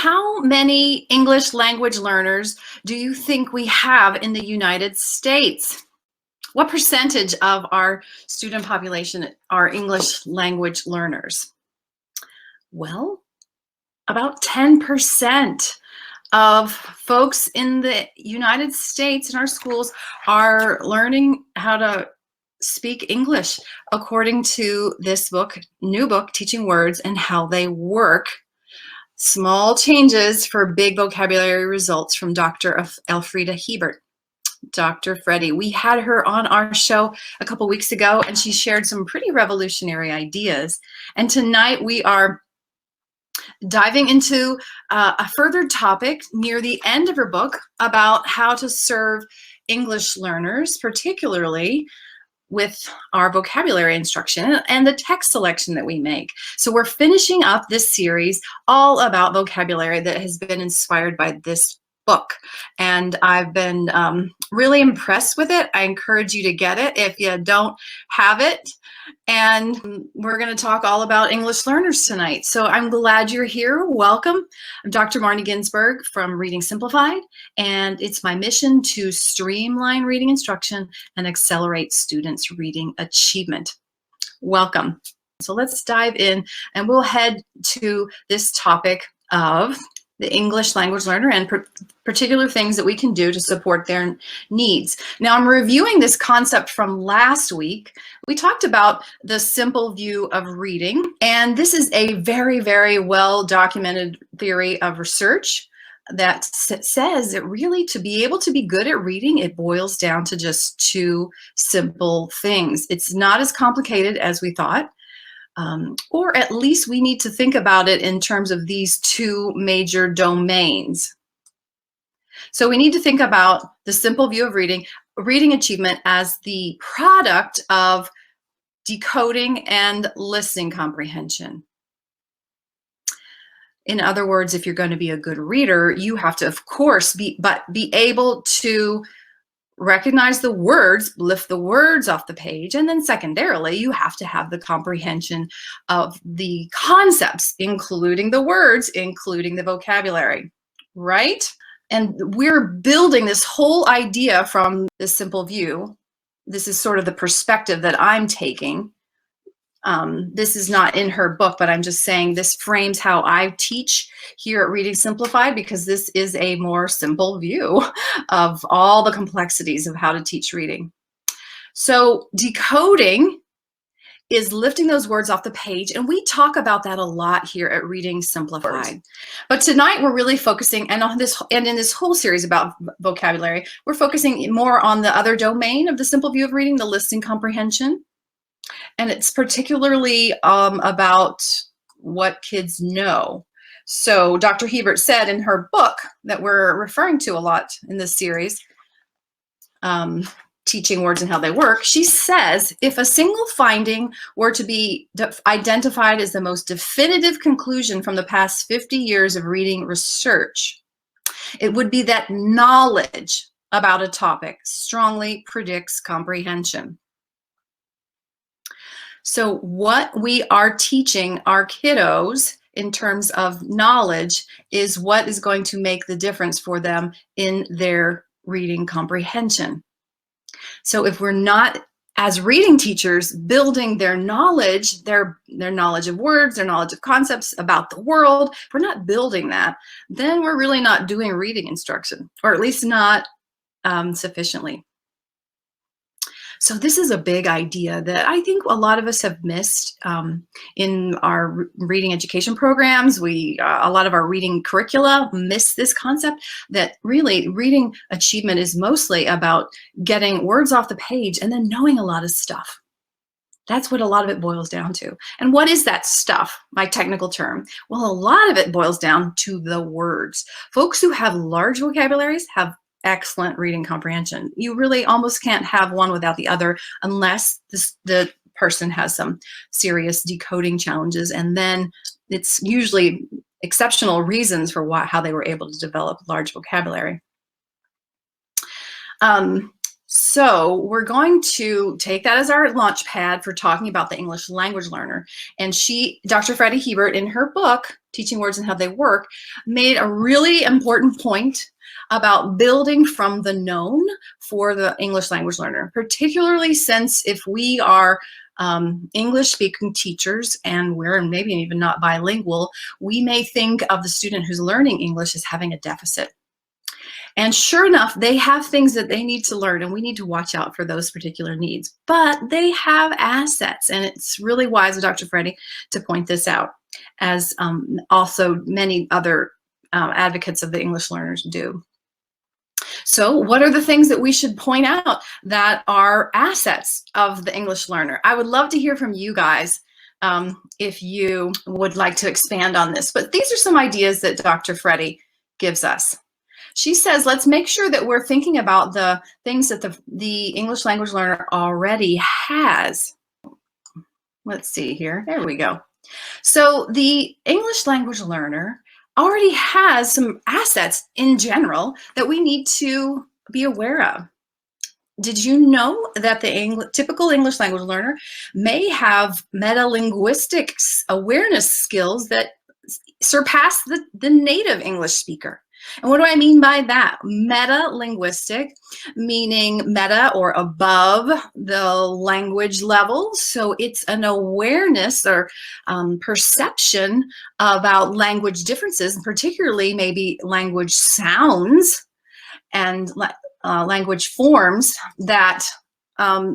How many English language learners do you think we have in the United States? What percentage of our student population are English language learners? Well, about 10% of folks in the United States in our schools are learning how to speak English, according to this book, new book, Teaching Words and How They Work. Small changes for big vocabulary results from Dr. Elfrieda Hiebert. Dr. Freddie. We had her on our show a couple weeks ago, and she shared some pretty revolutionary ideas. And tonight we are diving into a further topic near the end of her book about how to serve English learners, particularly with our vocabulary instruction and the text selection that we make. So we're finishing up this series all about vocabulary that has been inspired by this book. And I've been really impressed with it. I encourage you to get it if you don't have it. And we're going to talk all about English learners tonight. So I'm glad you're here. Welcome. I'm Dr. Marnie Ginsberg from Reading Simplified, and it's my mission to streamline reading instruction and accelerate students' reading achievement. Welcome. So let's dive in, and we'll head to this topic of the English language learner and particular things that we can do to support their needs. Now, I'm reviewing this concept from last week. We talked about the simple view of reading, and this is a very, very well documented theory of research that says that really to be able to be good at reading, it boils down to just two simple things. It's not as complicated as we thought. Or at least we need to think about it in terms of these two major domains. So we need to think about the simple view of reading achievement as the product of decoding and listening comprehension. In other words, if you're going to be a good reader, you have to, of course, be able to recognize the words, lift the words off the page, and then secondarily, you have to have the comprehension of the concepts, including the words, including the vocabulary, right? And we're building this whole idea from this simple view. This is sort of the perspective that I'm taking. This is not in her book, but I'm just saying this frames how I teach here at Reading Simplified, because this is a more simple view of all the complexities of how to teach reading. So decoding is lifting those words off the page, and we talk about that a lot here at Reading Simplified. But tonight we're really focusing, and in this whole series about vocabulary, we're focusing more on the other domain of the simple view of reading, the listening comprehension. And it's particularly about what kids know. So Dr. Hiebert said in her book that we're referring to a lot in this series, Teaching Words and How They Work, she says, if a single finding were to be identified as the most definitive conclusion from the past 50 years of reading research, it would be that knowledge about a topic strongly predicts comprehension. So what we are teaching our kiddos in terms of knowledge is what is going to make the difference for them in their reading comprehension. So if we're not, as reading teachers, building their knowledge, their knowledge of words, their knowledge of concepts about the world, if we're not building that, then we're really not doing reading instruction, or at least not sufficiently. So this is a big idea that I think a lot of us have missed in our reading education programs. A lot of our reading curricula miss this concept that really reading achievement is mostly about getting words off the page and then knowing a lot of stuff. That's what a lot of it boils down to. And what is that stuff, my technical term? Well, a lot of it boils down to the words. Folks who have large vocabularies have excellent reading comprehension. You really almost can't have one without the other unless the person has some serious decoding challenges, and then it's usually exceptional reasons for how they were able to develop large vocabulary. So we're going to take that as our launch pad for talking about the English language learner. And Dr. Freddie Hiebert, in her book, Teaching Words and How They Work, made a really important point about building from the known for the English language learner, particularly since if we are English speaking teachers and we're maybe even not bilingual, we may think of the student who's learning English as having a deficit. And sure enough, they have things that they need to learn, and we need to watch out for those particular needs. But they have assets, and it's really wise of Dr. Freddie to point this out, as also many other advocates of the English learners do. So what are the things that we should point out that are assets of the English learner? I would love to hear from you guys if you would like to expand on this. But these are some ideas that Dr. Freddie gives us. She says, let's make sure that we're thinking about the things that the English language learner already has. Let's see here. There we go. So the English language learner already has some assets in general that we need to be aware of. Did you know that the typical English language learner may have metalinguistic awareness skills that surpass the native English speaker? And what do I mean by that? Metalinguistic, meaning meta or above the language level. So it's an awareness or perception about language differences, and particularly maybe language sounds and language forms that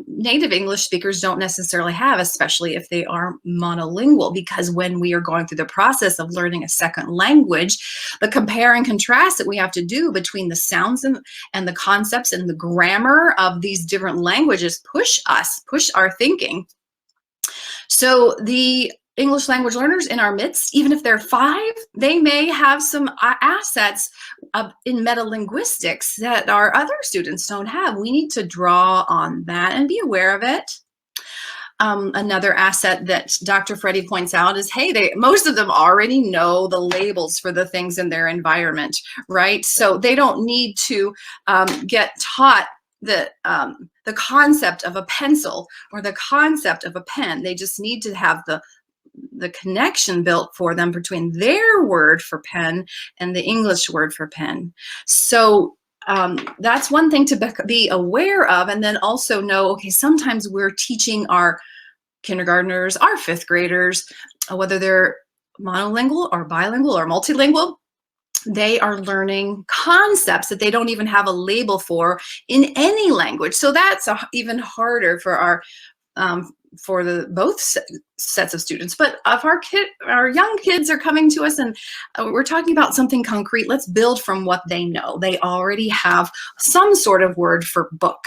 native English speakers don't necessarily have, especially if they are monolingual, because when we are going through the process of learning a second language, the compare and contrast that we have to do between the sounds and the concepts and the grammar of these different languages push our thinking. So the English language learners in our midst, even if they're 5, they may have some assets in metalinguistics that our other students don't have. We need to draw on that and be aware of it. Another asset that Dr. Freddie points out is, hey, most of them already know the labels for the things in their environment, right? So they don't need to get taught the concept of a pencil or the concept of a pen. They just need to have the connection built for them between their word for pen and the English word for pen. So that's one thing to be aware of, and then also know, okay, sometimes we're teaching our kindergartners, our 5th graders, whether they're monolingual or bilingual or multilingual, they are learning concepts that they don't even have a label for in any language. So that's even harder for our for both sets of students. But if our young kids are coming to us and we're talking about something concrete, let's build from what they know. They already have some sort of word for book.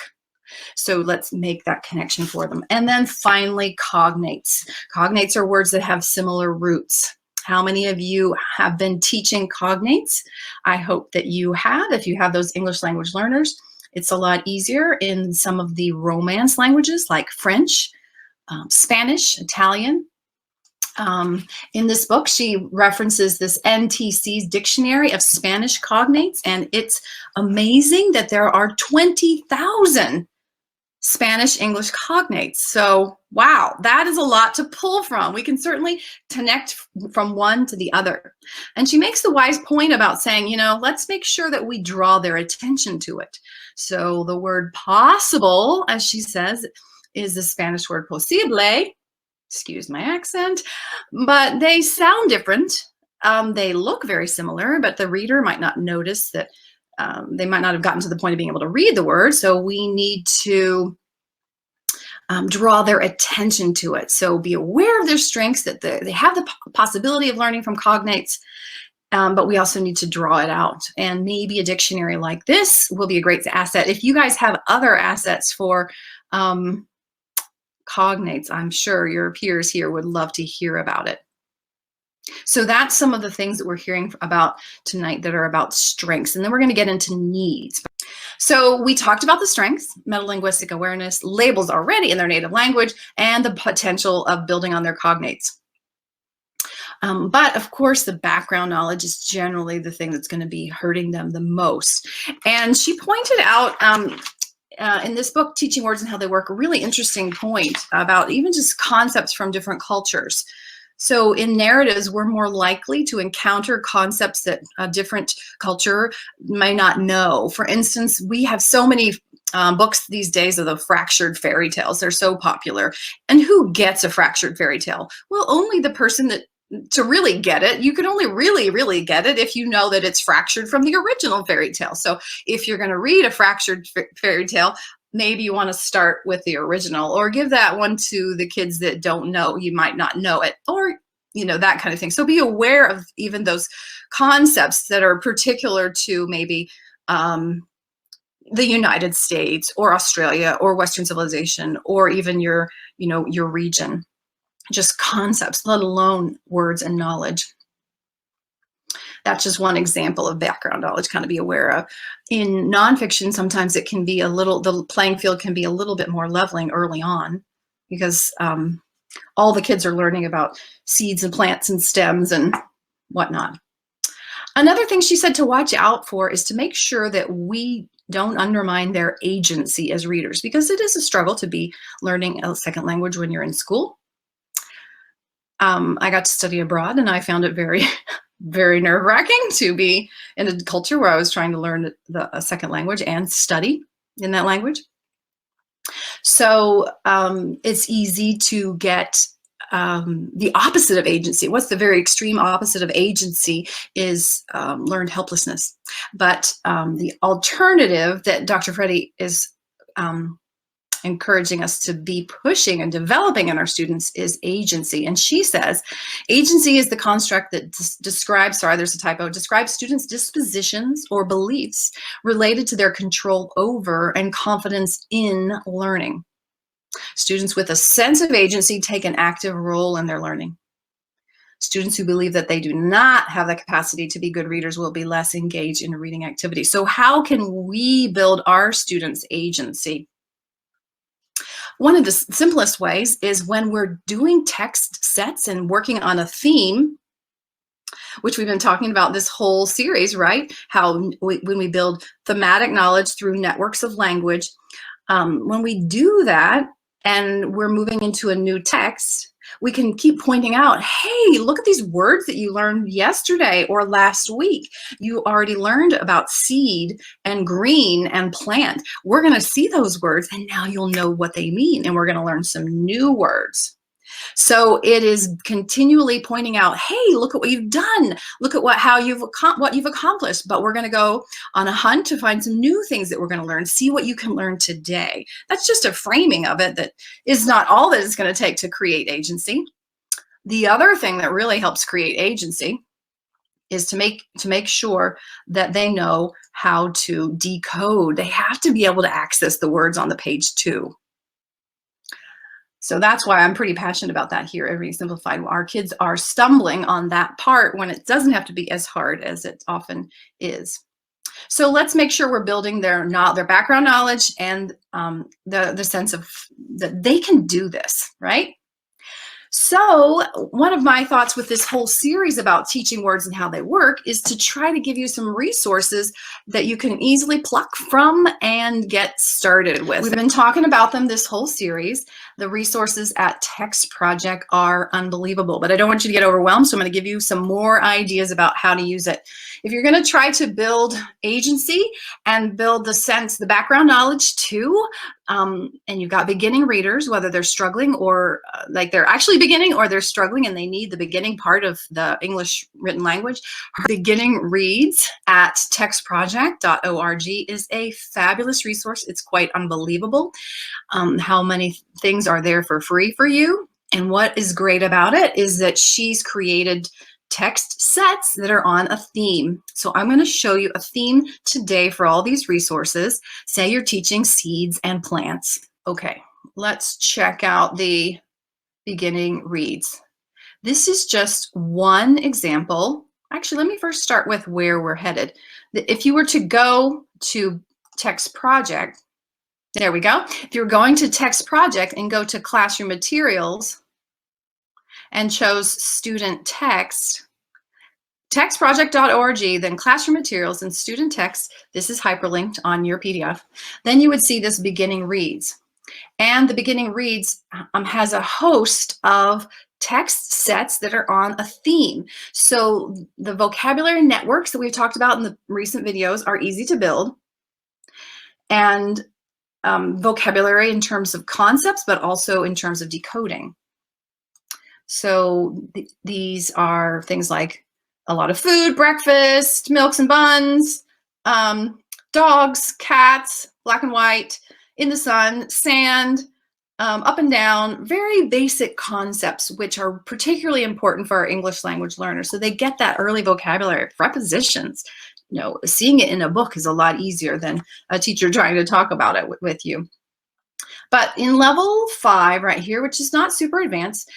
So let's make that connection for them. And then finally, cognates. Cognates are words that have similar roots. How many of you have been teaching cognates? I hope that you have. If you have those English language learners, it's a lot easier in some of the Romance languages like French, Spanish, Italian. In this book, she references this NTC's Dictionary of Spanish Cognates, and it's amazing that there are 20,000 Spanish English cognates. So, wow, that is a lot to pull from. We can certainly connect from one to the other. And she makes the wise point about saying, let's make sure that we draw their attention to it. So the word possible, as she says, is the Spanish word posible. Excuse my accent, but they sound different. They look very similar, but the reader might not notice that. They might not have gotten to the point of being able to read the word, so we need to draw their attention to it. So be aware of their strengths, that they have the possibility of learning from cognates, but we also need to draw it out. And maybe a dictionary like this will be a great asset. If you guys have other assets for cognates, I'm sure your peers here would love to hear about it. So that's some of the things that we're hearing about tonight that are about strengths. And then we're going to get into needs. So we talked about the strengths, metalinguistic awareness, labels already in their native language, and the potential of building on their cognates. But of course, the background knowledge is generally the thing that's going to be hurting them the most. And she pointed out in this book, Teaching Words and How They Work, a really interesting point about even just concepts from different cultures. So in narratives, we're more likely to encounter concepts that a different culture may not know. For instance, we have so many books these days of the fractured fairy tales. They're so popular. And who gets a fractured fairy tale? Well, only the person that, to really get it, you can only really get it if you know that it's fractured from the original fairy tale. So if you're going to read a fractured fairy tale, maybe you want to start with the original, or give that one to the kids that don't know, you might not know it, or that kind of thing. So be aware of even those concepts that are particular to maybe the United States or Australia or Western civilization, or even your region. Just concepts, let alone words and knowledge. That's just one example of background knowledge kind of be aware of. In nonfiction, sometimes it can be the playing field can be a little bit more leveling early on, because all the kids are learning about seeds and plants and stems and whatnot. Another thing she said to watch out for is to make sure that we don't undermine their agency as readers, because it is a struggle to be learning a second language when you're in school. I got to study abroad, and I found it very, very nerve-wracking to be in a culture where I was trying to learn a second language and study in that language. So it's easy to get the opposite of agency. What's the very extreme opposite of agency is learned helplessness. But the alternative that Dr. Freddie is encouraging us to be pushing and developing in our students is agency. And she says, agency is the construct that describes, sorry, there's a typo, describes students' dispositions or beliefs related to their control over and confidence in learning. Students with a sense of agency take an active role in their learning. Students who believe that they do not have the capacity to be good readers will be less engaged in a reading activity. So how can we build our students' agency? One of the simplest ways is when we're doing text sets and working on a theme, which we've been talking about this whole series, right? How when we build thematic knowledge through networks of language, when we do that and we're moving into a new text, we can keep pointing out, hey, look at these words that you learned yesterday or last week. You already learned about seed and green and plant. We're going to see those words, and now you'll know what they mean, and we're going to learn some new words. So it is continually pointing out, hey, look at what you've done. Look at what you've accomplished. But we're going to go on a hunt to find some new things that we're going to learn. See what you can learn today. That's just a framing of it. That is not all that it's going to take to create agency. The other thing that really helps create agency is to make sure that they know how to decode. They have to be able to access the words on the page too. So that's why I'm pretty passionate about that here at Reading Simplified. Our kids are stumbling on that part when it doesn't have to be as hard as it often is. So let's make sure we're building their background knowledge and the sense of that they can do this, right? So one of my thoughts with this whole series about teaching words and how they work is to try to give you some resources that you can easily pluck from and get started with. We've been talking about them this whole series. The resources at TextProject are unbelievable, but I don't want you to get overwhelmed, so I'm going to give you some more ideas about how to use it. If you're going to try to build agency and build the background knowledge too, and you've got beginning readers, whether they're struggling or like they're actually beginning or they're struggling and they need the beginning part of the English written language, Beginning Reads at textproject.org is a fabulous resource. It's quite unbelievable how many things are there for free for you. And what is great about it is that she's created text sets that are on a theme. So I'm going to show you a theme today for all these resources. Say you're teaching seeds and plants. Okay, let's check out the Beginning Reads. This is just one example. Actually, let me first start with where we're headed. If you were to go to TextProject, there we go. If you're going to TextProject and go to Classroom Materials and chose Student Text, textproject.org, then Classroom Materials and Student Text, this is hyperlinked on your PDF, then you would see this Beginning Reads. And the Beginning Reads has a host of text sets that are on a theme. So the vocabulary networks that we've talked about in the recent videos are easy to build, and vocabulary in terms of concepts, but also in terms of decoding. So these are things like a lot of food, breakfast, milks and buns, dogs, cats, black and white, in the sun, sand, up and down, very basic concepts, which are particularly important for our English language learners. So they get that early vocabulary, prepositions. You know, seeing it in a book is a lot easier than a teacher trying to talk about it with you. But in level 5 right here, which is not super advanced,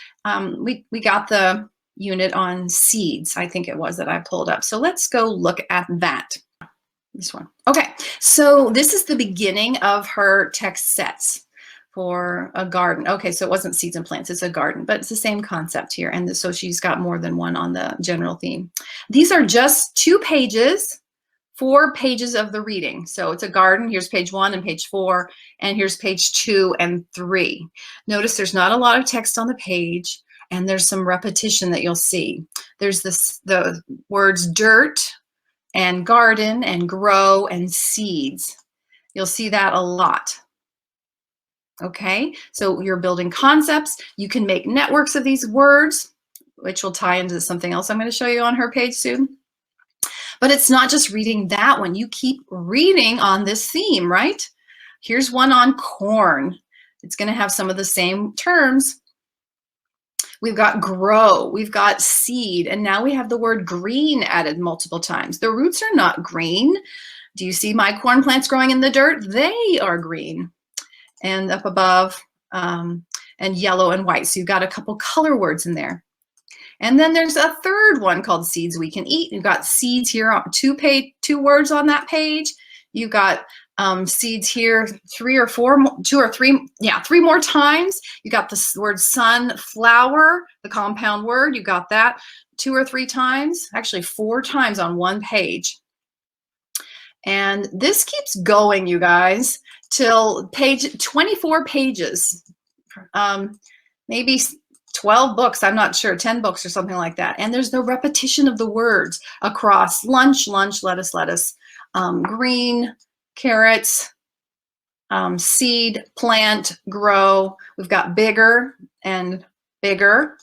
we got the unit on seeds, I think it was, that I pulled up. So let's go look at that. This one. Okay, so this is the beginning of her text sets for a garden. Okay, so it wasn't seeds and plants, it's a garden, but it's the same concept here. And so she's got more than one on the general theme. These are just 2 pages, 4 pages of the reading. So it's a garden. Here's page 1 and page 4, and here's page 2 and 3. Notice there's not a lot of text on the page, and there's some repetition that you'll see. There's the words dirt and garden and grow and seeds. You'll see that a lot. Okay, so you're building concepts. You can make networks of these words, which will tie into something else I'm going to show you on her page soon. But it's not just reading that one. You keep reading on this theme, right? Here's one on corn. It's going to have some of the same terms. We've got grow, we've got seed, and now we have the word green added multiple times. The roots are not green. Do you see my corn plants growing in the dirt? They are green. And up above, and yellow and white. So you've got a couple color words in there. And then there's a third one called seeds we can eat. You've got seeds here on 2 words on that page. You've got seeds here 3 or 4, 2 or 3, yeah, 3 more times. You got the word sunflower, the compound word. You got that 2 or 3 times, actually 4 times on one page. And this keeps going, you guys, till page 24 pages, maybe 12 books, I'm not sure, 10 books or something like that. And there's the repetition of the words across lunch, lunch, lettuce, lettuce, green, carrots, seed, plant, grow. We've got bigger and bigger.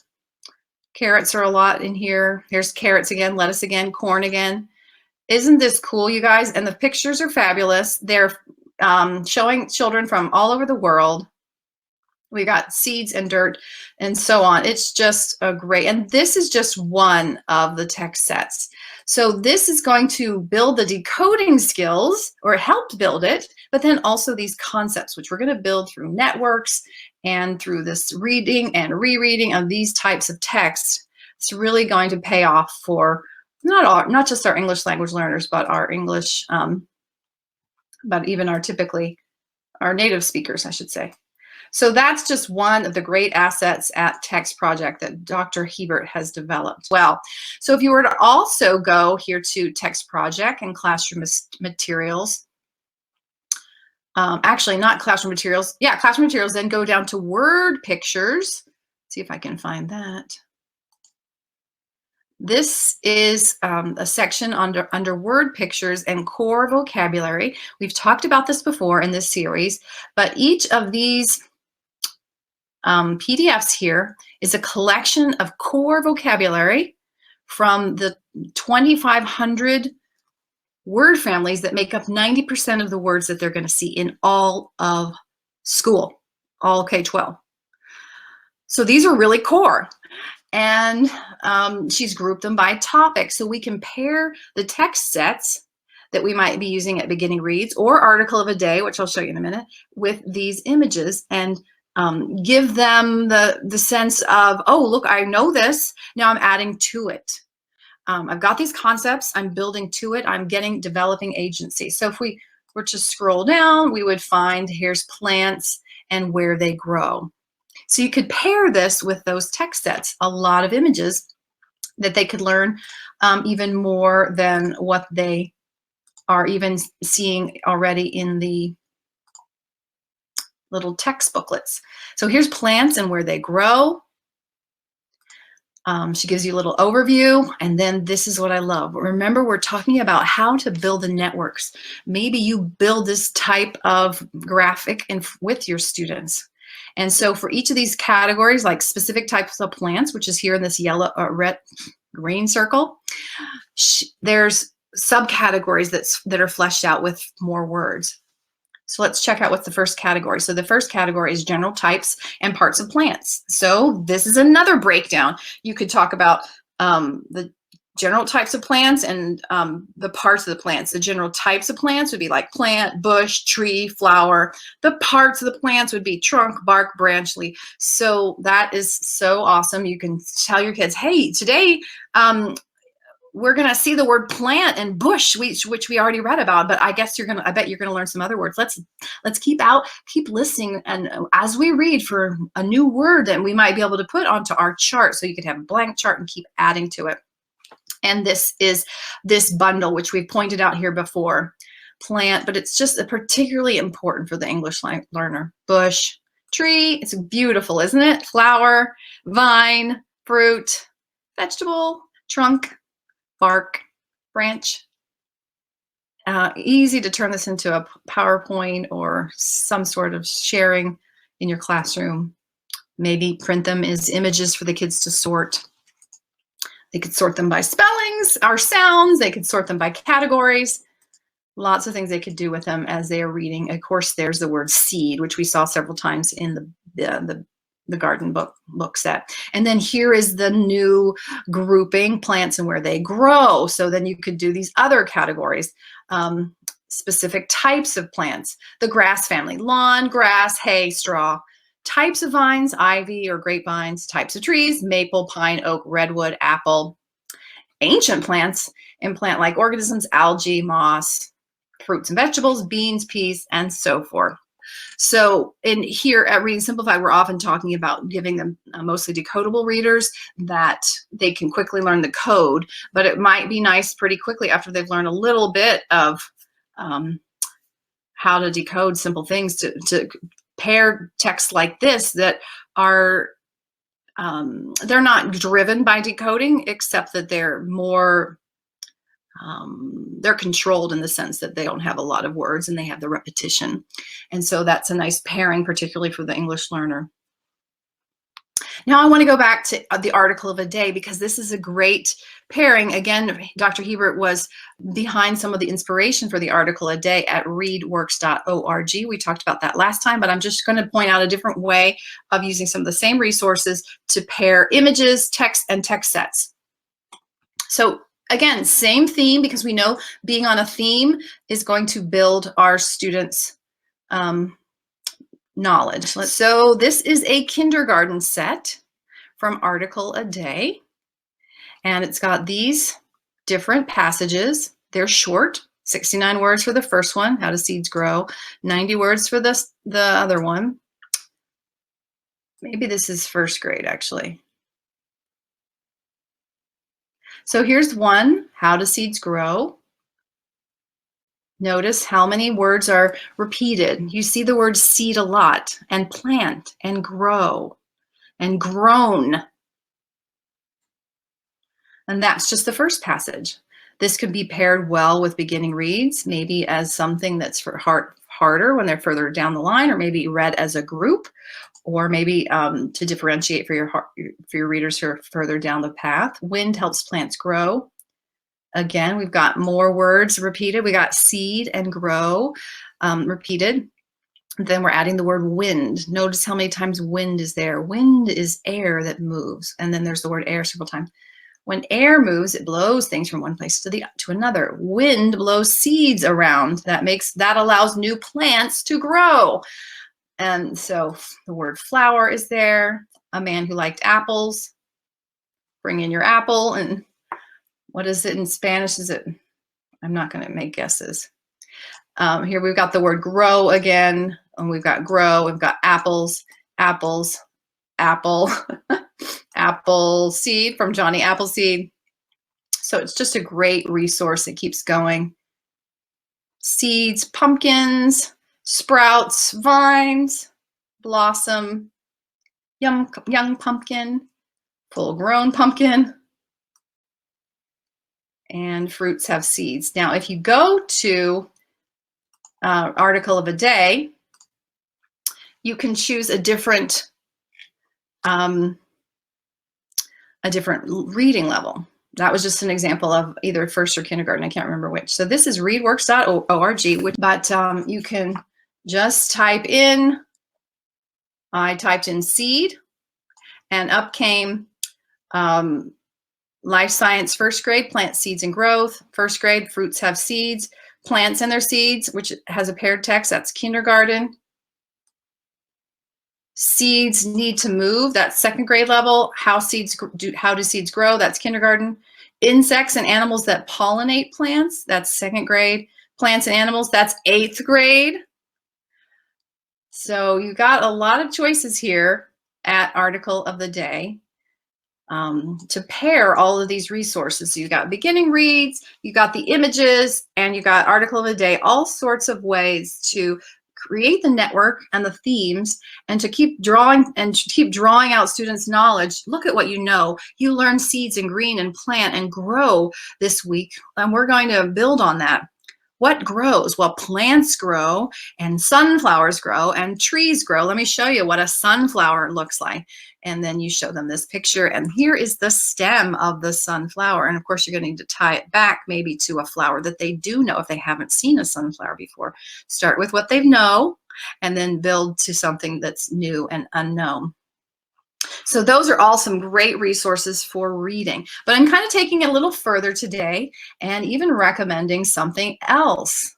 Carrots are a lot in here. Here's carrots again, lettuce again, corn again. Isn't this cool, you guys? And the pictures are fabulous. They're showing children from all over the world. We got seeds and dirt and so on. It's just a great, and this is just one of the text sets. So this is going to build the decoding skills, or helped build it, but then also these concepts, which we're going to build through networks and through this reading and rereading of these types of texts. It's really going to pay off for not just our English language learners, but our English, but even our native speakers, I should say. So that's just one of the great assets at TextProject that Dr. Hiebert has developed. Well, so if you were to also go here to TextProject and classroom materials, actually not classroom materials, yeah, classroom materials, then go down to word pictures. See if I can find that. This is a section under word pictures and core vocabulary. We've talked about this before in this series, but each of these PDFs here is a collection of core vocabulary from the 2,500 word families that make up 90% of the words that they're going to see in all of school, all K-12. So these are really core. And she's grouped them by topic. So we can pair the text sets that we might be using at beginning reads or article of a day, which I'll show you in a minute, with these images and give them the sense of, oh, look, I know this. Now I'm adding to it. I've got these concepts. I'm building to it. I'm developing agency. So if we were to scroll down, we would find here's plants and where they grow. So you could pair this with those text sets, a lot of images that they could learn even more than what they are even seeing already in the little text booklets. So here's plants and where they grow. She gives you a little overview, and then this is what I love. Remember, we're talking about how to build the networks. Maybe you build this type of graphic with your students. And so for each of these categories, like specific types of plants, which is here in this yellow, red, green circle, there's subcategories that are fleshed out with more words. So let's check out what's the first category. So the first category is general types and parts of plants. So this is another breakdown. You could talk about the general types of plants and the parts of the plants. The general types of plants would be like plant, bush, tree, flower. The parts of the plants would be trunk, bark, branch, leaf. So that is so awesome. You can tell your kids, hey, today we're going to see the word plant and bush, which we already read about, but I bet you're going to learn some other words. Let's keep listening. And as we read for a new word that we might be able to put onto our chart, so you could have a blank chart and keep adding to it. And this is this bundle, which we've pointed out here before, plant, but it's just particularly important for the English learner. Bush, tree, it's beautiful, isn't it? Flower, vine, fruit, vegetable, trunk, bark, branch. Easy to turn this into a PowerPoint or some sort of sharing in your classroom. Maybe print them as images for the kids to sort. They could sort them by spellings or sounds. They could sort them by categories. Lots of things they could do with them as they are reading. Of course, there's the word seed, which we saw several times in the garden book set. And then here is the new grouping, plants and where they grow. So then you could do these other categories, specific types of plants, the grass family, lawn, grass, hay, straw, types of vines, ivy or grapevines, types of trees, maple, pine, oak, redwood, apple, ancient plants and plant-like organisms, algae, moss, fruits and vegetables, beans, peas, and so forth. So in here at Reading Simplified, we're often talking about giving them mostly decodable readers that they can quickly learn the code, but it might be nice pretty quickly after they've learned a little bit of how to decode simple things to pair text like this that are, they're not driven by decoding, except that they're more, they're controlled in the sense that they don't have a lot of words and they have the repetition. And so that's a nice pairing, particularly for the English learner. Now I want to go back to the article of a day, because this is a great pairing. Again, Dr. Hiebert was behind some of the inspiration for the article a day at readworks.org. We talked about that last time, but I'm just going to point out a different way of using some of the same resources to pair images, text, and text sets. So again, same theme, because we know being on a theme is going to build our students' knowledge. So this is a kindergarten set from Article a Day, and it's got these different passages. They're short, 69 words for the first one, How Do Seeds Grow, 90 words for the other one. Maybe this is first grade, actually. So here's one, How Do Seeds Grow? Notice how many words are repeated. You see the word seed a lot, and plant, and grow, and grown. And that's just the first passage. This could be paired well with beginning reads, maybe as something that's for harder when they're further down the line, or maybe read as a group, or maybe to differentiate for your readers who are further down the path. Wind helps plants grow. Again, we've got more words repeated. We got seed and grow repeated. Then we're adding the word wind. Notice how many times wind is there. Wind is air that moves. And then there's the word air several times. When air moves, it blows things from one place to another. Wind blows seeds around. That allows new plants to grow. And so the word flower is there. A man who liked apples. Bring in your apple. And what is it in Spanish? Is it? I'm not going to make guesses. Here we've got the word grow again. And we've got grow. We've got apples, apples, apple, apple seed from Johnny Appleseed. So it's just a great resource. It keeps going. Seeds, pumpkins, sprouts, vines, blossom, young pumpkin, full-grown pumpkin, and fruits have seeds. Now, if you go to article of the day, you can choose a different reading level. That was just an example of either first or kindergarten. I can't remember which. So this is readworks.org, but you can just type in, I typed in seed, and up came life science first grade, plant seeds and growth. First grade, fruits have seeds, plants and their seeds, which has a paired text, that's kindergarten. Seeds need to move, that's second grade level. How do seeds grow, that's kindergarten. Insects and animals that pollinate plants, that's second grade. Plants and animals, that's 8th grade. So you got a lot of choices here at article of the day to pair all of these resources. So you got beginning reads, you got the images, and you got article of the day, all sorts of ways to create the network and the themes, and to keep drawing out students' knowledge. Look at what you know. You learned seeds and green and plant and grow this week, and we're going to build on that. What grows? Well, plants grow, and sunflowers grow, and trees grow. Let me show you what a sunflower looks like. And then you show them this picture, and here is the stem of the sunflower. And of course, you're going to need to tie it back maybe to a flower that they do know if they haven't seen a sunflower before. Start with what they know, and then build to something that's new and unknown. So those are all some great resources for reading. But I'm kind of taking it a little further today and even recommending something else.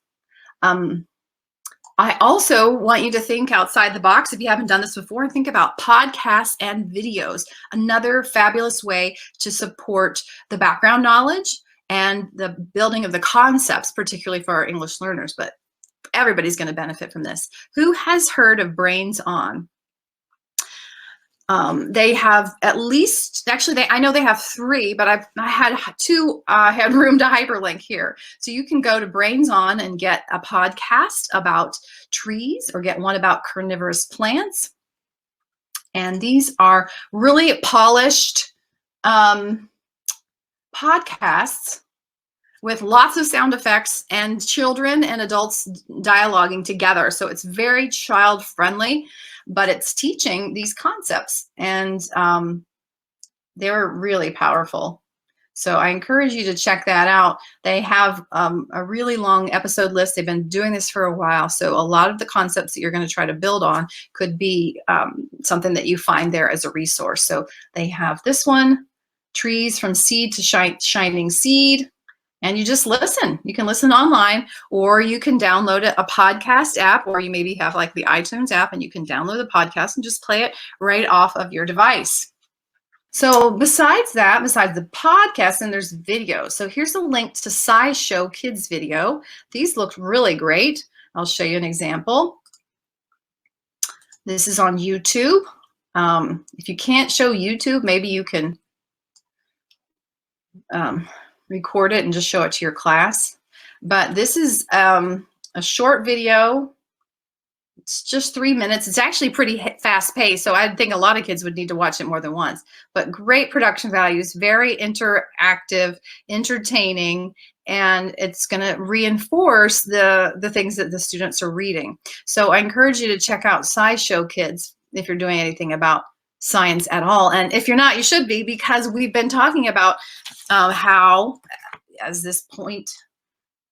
I also want you to think outside the box if you haven't done this before, and think about podcasts and videos. Another fabulous way to support the background knowledge and the building of the concepts, particularly for our English learners, but everybody's going to benefit from this. Who has heard of Brains On? They have at least, actually, I know they have 3, but I had 2, had room to hyperlink here. So you can go to Brains On and get a podcast about trees, or get one about carnivorous plants. And these are really polished podcasts with lots of sound effects and children and adults dialoguing together. So it's very child friendly, but it's teaching these concepts, and they're really powerful. So I encourage you to check that out. They have a really long episode list. They've been doing this for a while. So a lot of the concepts that you're going to try to build on could be something that you find there as a resource. So they have this one, Trees from Seed to Shining Seed. And you just listen. You can listen online, or you can download a podcast app, or you maybe have like the iTunes app, and you can download the podcast and just play it right off of your device. So besides that, besides the podcast, then there's video. So here's a link to SciShow Kids video. These look really great. I'll show you an example. This is on YouTube. If you can't show YouTube, maybe you can record it and just show it to your class. But this is a short video. It's just 3 minutes. It's actually pretty fast paced, so I think a lot of kids would need to watch it more than once. But great production values, very interactive, entertaining, and it's going to reinforce the things that the students are reading. So I encourage you to check out SciShow Kids if you're doing anything about science at all. And if you're not, you should be, because we've been talking about how, as this point,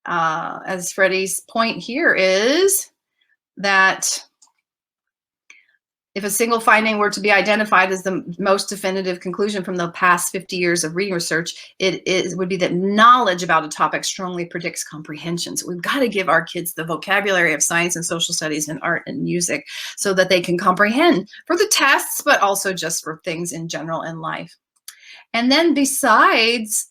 as Freddie's point here is, that if a single finding were to be identified as the most definitive conclusion from the past 50 years of reading research, it would be that knowledge about a topic strongly predicts comprehension. So we've got to give our kids the vocabulary of science and social studies and art and music so that they can comprehend for the tests, but also just for things in general in life. And then besides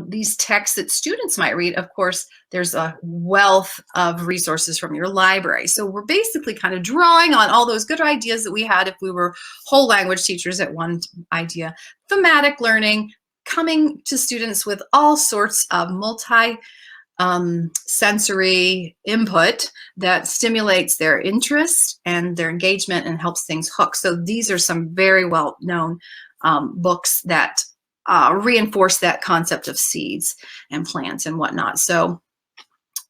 these texts that students might read, of course, there's a wealth of resources from your library. So we're basically kind of drawing on all those good ideas that we had if we were whole language teachers at One Idea. Thematic learning, coming to students with all sorts of sensory input that stimulates their interest and their engagement and helps things hook. So these are some very well-known books that reinforce that concept of seeds and plants and whatnot. So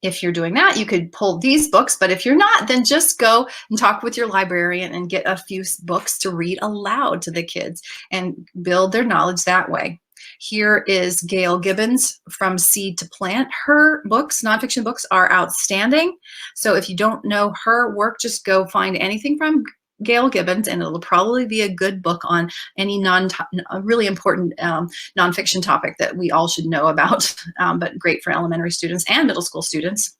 if you're doing that, you could pull these books, but if you're not, then just go and talk with your librarian and get a few books to read aloud to the kids and build their knowledge that way. Here is Gail Gibbons, From Seed to Plant. Her books, nonfiction books, are outstanding. So if you don't know her work, just go find anything from Gail Gibbons, and it'll probably be a good book on any really important nonfiction topic that we all should know about, but great for elementary students and middle school students.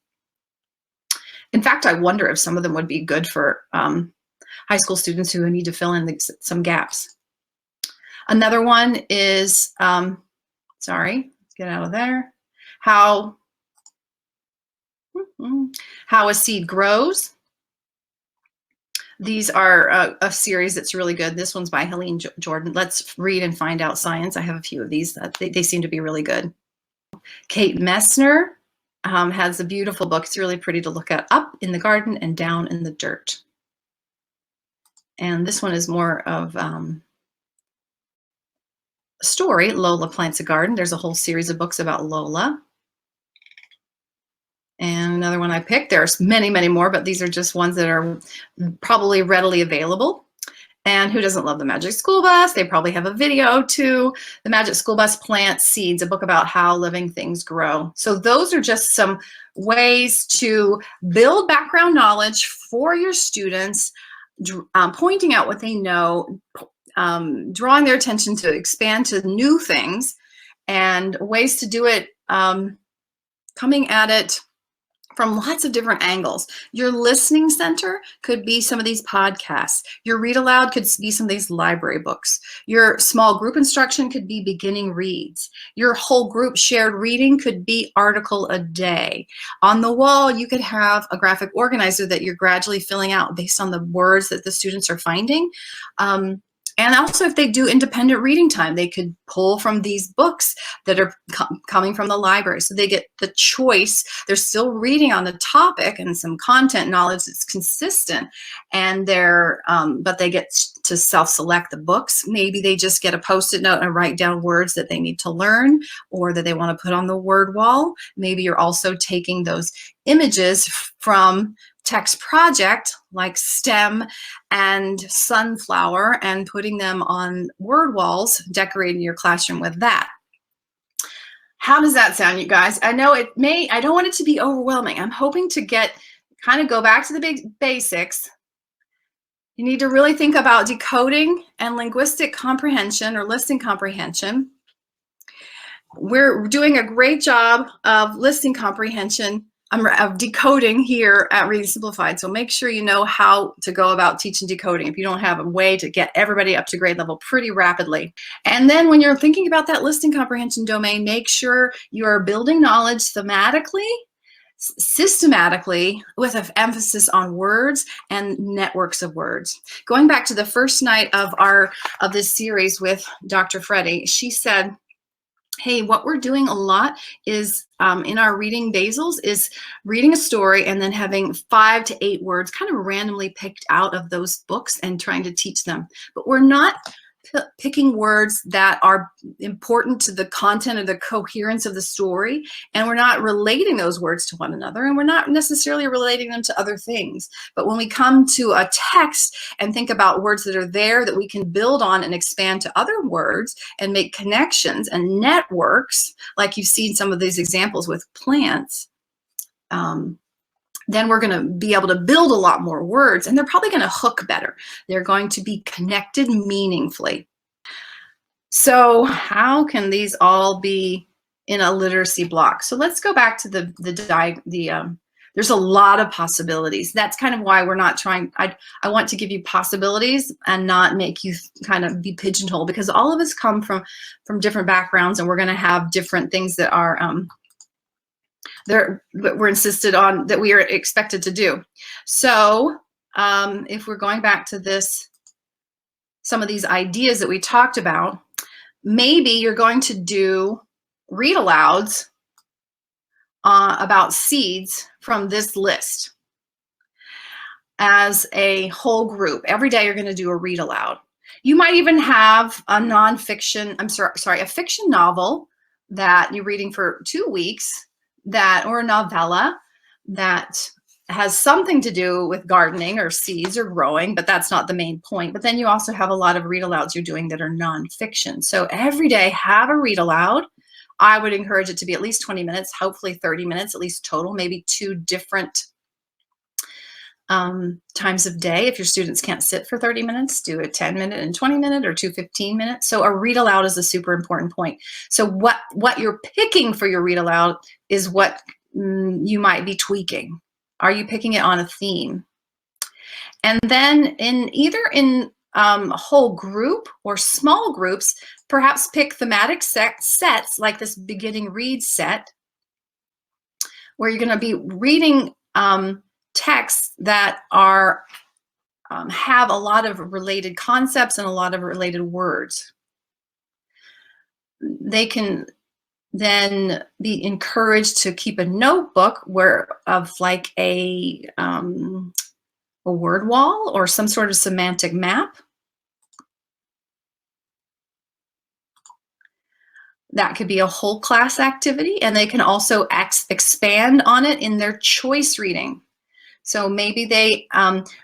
In fact, I wonder if some of them would be good for high school students who need to fill in some gaps. Another one is, sorry, let's get out of there. How a Seed Grows. These are a series that's really good. This one's by Helene Jordan. Let's read and find out science. I have a few of these. They seem to be really good. Kate Messner has a beautiful book. It's really pretty to look at. Up in the Garden and Down in the Dirt. And this one is more of a story. Lola Plants a Garden. There's a whole series of books about Lola. And another one I picked, there's many, many more, but these are just ones that are probably readily available. And who doesn't love the Magic School Bus? They probably have a video too. The Magic School Bus Plants Seeds, a book about how living things grow. So those are just some ways to build background knowledge for your students, pointing out what they know, drawing their attention to expand to new things, and ways to do it, coming at it from lots of different angles. Your listening center could be some of these podcasts. Your read aloud could be some of these library books. Your small group instruction could be beginning reads. Your whole group shared reading could be article a day. On the wall, you could have a graphic organizer that you're gradually filling out based on the words that the students are finding. And also, if they do independent reading time, they could pull from these books that are coming from the library. So they get the choice. They're still reading on the topic and some content knowledge that's consistent, and but they get to self-select the books. Maybe they just get a Post-it note and write down words that they need to learn or that they want to put on the word wall. Maybe you're also taking those images from TextProject, like STEM and sunflower, and putting them on word walls, decorating your classroom with that. How does that sound, you guys? I know I don't want it to be overwhelming. I'm hoping to kind of go back to the big basics. You need to really think about decoding and linguistic comprehension or listening comprehension. We're doing a great job of listening comprehension, of decoding here at Reading Simplified. So make sure you know how to go about teaching decoding if you don't have a way to get everybody up to grade level pretty rapidly. And then when you're thinking about that listening comprehension domain, make sure you are building knowledge thematically, systematically, with an emphasis on words and networks of words. Going back to the first night of this series with Dr. Freddie, she said, hey, what we're doing a lot is in our reading basals is reading a story and then having 5 to 8 words kind of randomly picked out of those books and trying to teach them. But we're not picking words that are important to the content or the coherence of the story, and we're not relating those words to one another, and we're not necessarily relating them to other things. But when we come to a text and think about words that are there that we can build on and expand to other words and make connections and networks, like you've seen some of these examples with plants, then we're going to be able to build a lot more words, and they're probably going to hook better. They're going to be connected meaningfully. So how can these all be in a literacy block? So let's go back to there's a lot of possibilities. That's kind of why we're not trying, I want to give you possibilities and not make you kind of be pigeonholed, because all of us come from different backgrounds, and we're going to have different things that are we're insisted on, that we are expected to do. So if we're going back to some of these ideas that we talked about, maybe you're going to do read alouds about seeds from this list as a whole group. Every day you're going to do a read aloud. You might even have a nonfiction, a fiction novel that you're reading for 2 weeks, or a novella that has something to do with gardening or seeds or growing, but that's not the main point. But then you also have a lot of read alouds you're doing that are nonfiction. So every day have a read aloud. I would encourage it to be at least 20 minutes, hopefully 30 minutes, at least total, maybe 2 different times of day. If your students can't sit for 30 minutes, do a 10-minute and 20-minute, or 2 15-minutes. So a read aloud is a super important point. So what you're picking for your read aloud is what you might be tweaking. Are you picking it on a theme? And then either in a whole group or small groups, perhaps pick thematic sets like this beginning read set, where you're going to be reading texts that are have a lot of related concepts and a lot of related words. They can then be encouraged to keep a notebook of like a word wall or some sort of semantic map. That could be a whole class activity, and they can also expand on it in their choice reading. So maybe they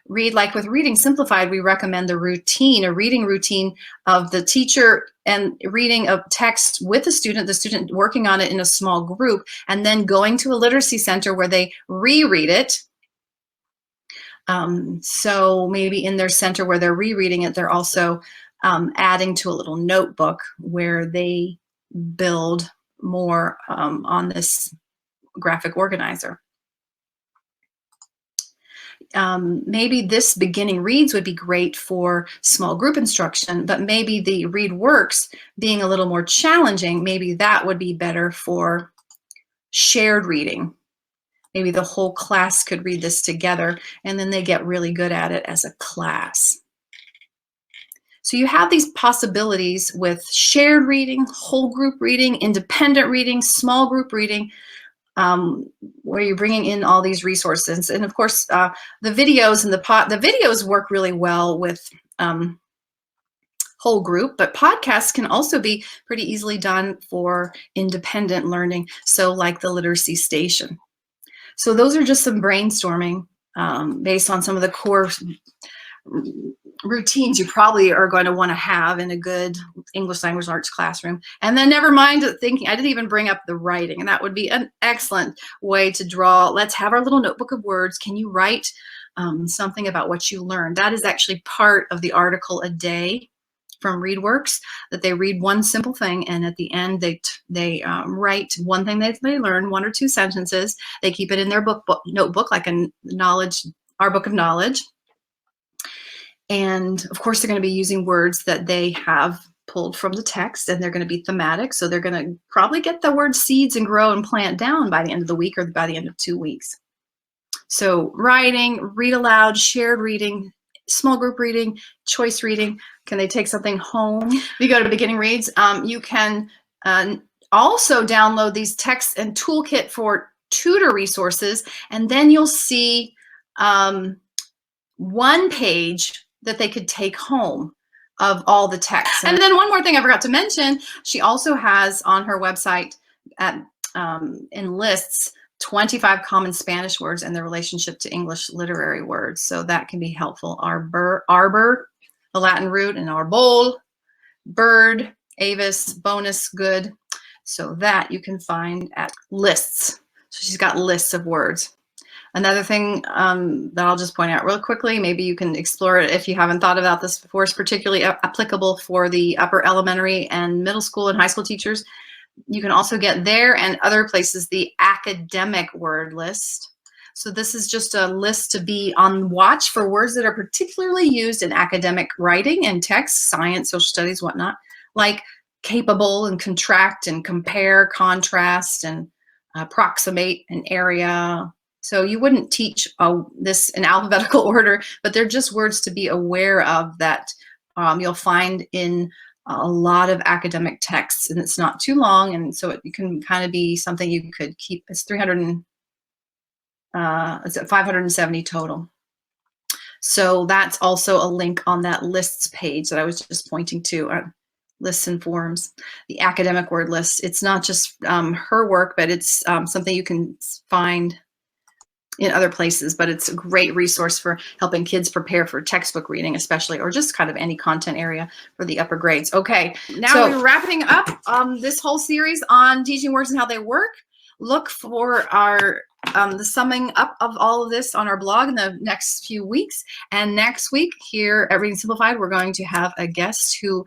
read, like with Reading Simplified, we recommend a reading routine of the teacher and reading a text with the student working on it in a small group, and then going to a literacy center where they reread it. So maybe in their center where they're rereading it, they're also adding to a little notebook where they build more on this graphic organizer. Maybe this beginning reads would be great for small group instruction, but maybe the read works being a little more challenging, maybe that would be better for shared reading. Maybe the whole class could read this together, and then they get really good at it as a class. So you have these possibilities with shared reading, whole group reading, independent reading, small group reading, where you're bringing in all these resources. And of course, the videos and the videos work really well with whole group, but podcasts can also be pretty easily done for independent learning. So like the Literacy Station. So those are just some brainstorming based on some of the core routines you probably are going to want to have in a good English language arts classroom. And then never mind thinking, I didn't even bring up the writing, and that would be an excellent way to draw. Let's have our little notebook of words. Can you write something about what you learned? That is actually part of the article a day from ReadWorks, that they read one simple thing, and at the end they write one thing that they learned, 1 or 2 sentences. They keep it in their notebook, like our book of knowledge. And of course, they're going to be using words that they have pulled from the text, and they're going to be thematic. So they're going to probably get the word seeds and grow and plant down by the end of the week or by the end of 2 weeks. So writing, read aloud, shared reading, small group reading, choice reading. Can they take something home? If you go to beginning reads, you can also download these texts and toolkit for tutor resources, and then you'll see one page that they could take home of all the texts. And then one more thing I forgot to mention, she also has on her website in lists 25 common Spanish words and their relationship to English literary words. So that can be helpful. Arbor, the Latin root, and arbol, bird, avis, bonus, good. So that you can find at lists. So she's got lists of words. Another thing that I'll just point out real quickly, maybe you can explore it if you haven't thought about this before, is particularly applicable for the upper elementary and middle school and high school teachers. You can also get there and other places the academic word list. So this is just a list to be on watch for words that are particularly used in academic writing and text, science, social studies, whatnot, like capable and contract and compare, contrast, and approximate and area. So you wouldn't teach this in alphabetical order, but they're just words to be aware of that you'll find in a lot of academic texts, and it's not too long, and so it can kind of be something you could keep. It's 570 total. So that's also a link on that lists page that I was just pointing to, lists and forms, the academic word list. It's not just her work, but it's something you can find in other places, but it's a great resource for helping kids prepare for textbook reading, especially, or just kind of any content area for the upper grades. Okay, now we're wrapping up this whole series on teaching words and how they work. Look for our the summing up of all of this on our blog in the next few weeks. And next week here at Reading Simplified, we're going to have a guest who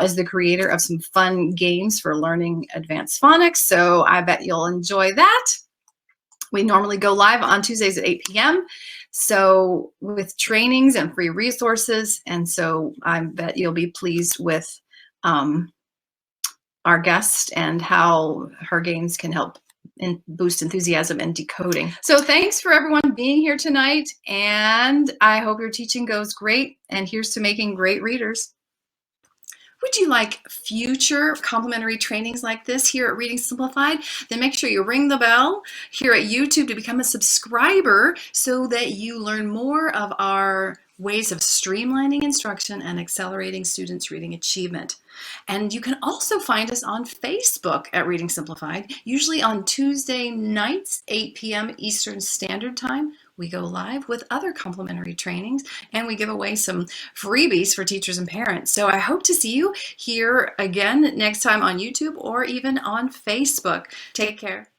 is the creator of some fun games for learning advanced phonics. So I bet you'll enjoy that. We normally go live on Tuesdays at 8 p.m. So with trainings and free resources. And so I bet you'll be pleased with our guest and how her games can help boost enthusiasm and decoding. So thanks for everyone being here tonight. And I hope your teaching goes great. And here's to making great readers. Would you like future complimentary trainings like this here at Reading Simplified? Then make sure you ring the bell here at YouTube to become a subscriber so that you learn more of our ways of streamlining instruction and accelerating students' reading achievement. And you can also find us on Facebook at Reading Simplified, usually on Tuesday nights, 8 p.m. Eastern Standard Time. We go live with other complimentary trainings and we give away some freebies for teachers and parents. So I hope to see you here again next time on YouTube or even on Facebook. Take care.